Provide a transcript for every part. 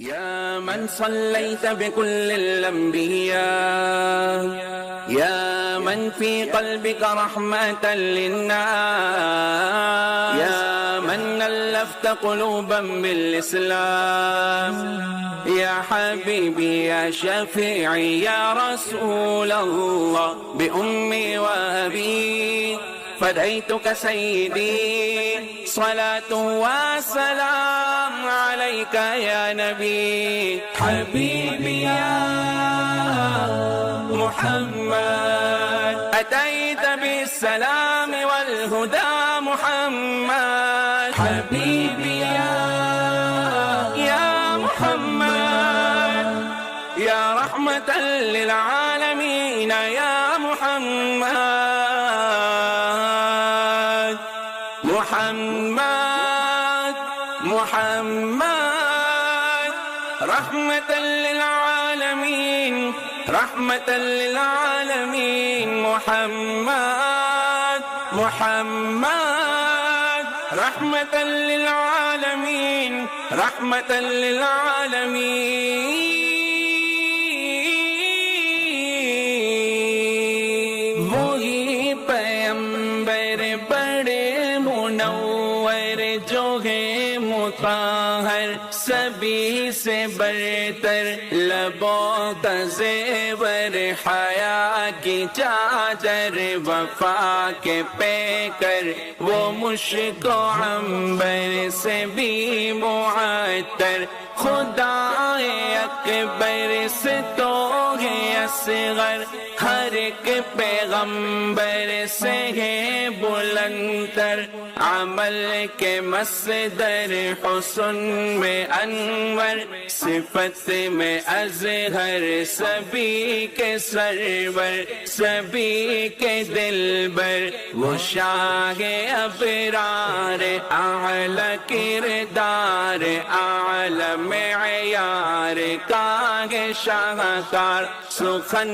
يا من صليت بكل الأنبياء، يا من في قلبك رحمة للناس، يا من ألفت قلوبا بالإسلام، يا حبيبي يا شفيعي يا رسول الله، بأمي وأبي فديتك سيدي، صلاة وسلام عليك يا نبي. حبيبي يا محمد أتيت بالسلام والهدى محمد. حبيبي يا محمد يا رحمة للعالمين يا محمد. محمد رحمة للعالمين، رحمة للعالمين. محمد رحمة للعالمين، رحمة للعالمين. وہی پیغمبر بڑے منور جو ہے مطہر، سبھی سے برتر لبوں کا زیور، حیا کی چادر وفا کے پیکر، وہ مشک و عنبر سے بھی معطر، خدائے اکبر سے تو ہے اصغر، ہر ایک پیغمبر سے ہے بلندتر، عمل کے مصدر حسن میں انور، صفت میں اظہر، سبھی کے سرور، سبھی کے دلبر، وہ شاہ ابرار، اعلی کردار، اعلی معیار کا ہے شاہکار، سخن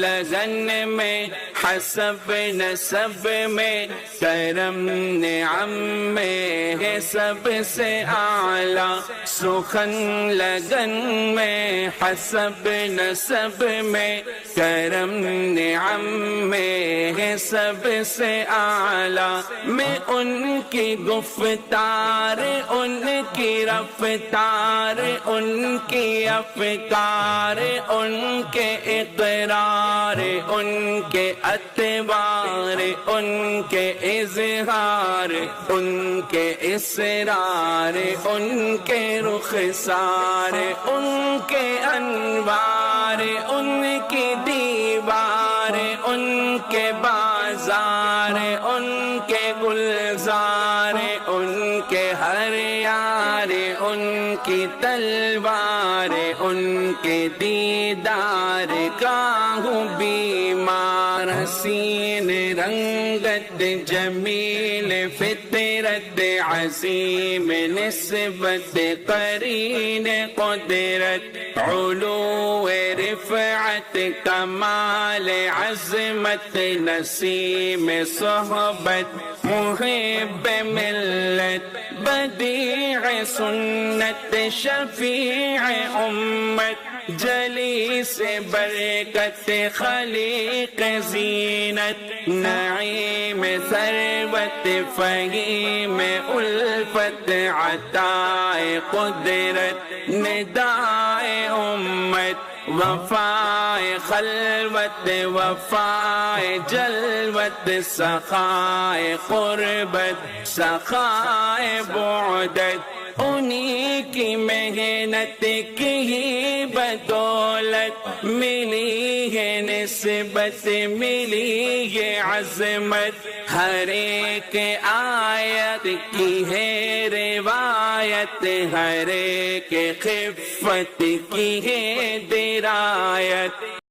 لگن میں حسب نسب میں کرم نعم میں ہے سب سے اعلیٰ، سخن لگن میں حسب نسب میں کرم نعم میں ہے سب سے اعلیٰ، میں ان کی گفتار، ان کی رفتار، ان کی افکار، ان کے اقرار، ان کے اتبار، ان کے اظہار، ان کے اسرار، ان کے رخسار، ان کے انوار، ان کی دیوار، ان کے بازار، ان کے گلزار، ان کے ہر یار، ان کی تلوار، ان کے دیدار کا ہوں بیمار، حسین رنگت جمیل فطرت عظیم نسبت قرین قدرت، علو رفعت کمال عظمت نسیم صحبت محب ملت، بدیع سنت شفیع امت، جلیس برکت خلیق زینت، نعیم ثروت فہیم الفت، عطائے قدرت ندائے امت، وفائے خلوت وفائے جلوت، سخائے قربت سخائے بعدت، انہی کی محنت کی ہی بدولت ملی ہے نسبت، ملی ہے عظمت، ہر ایک آیت کی ہے روایت، ہر ایک خفت کی ہے درایت۔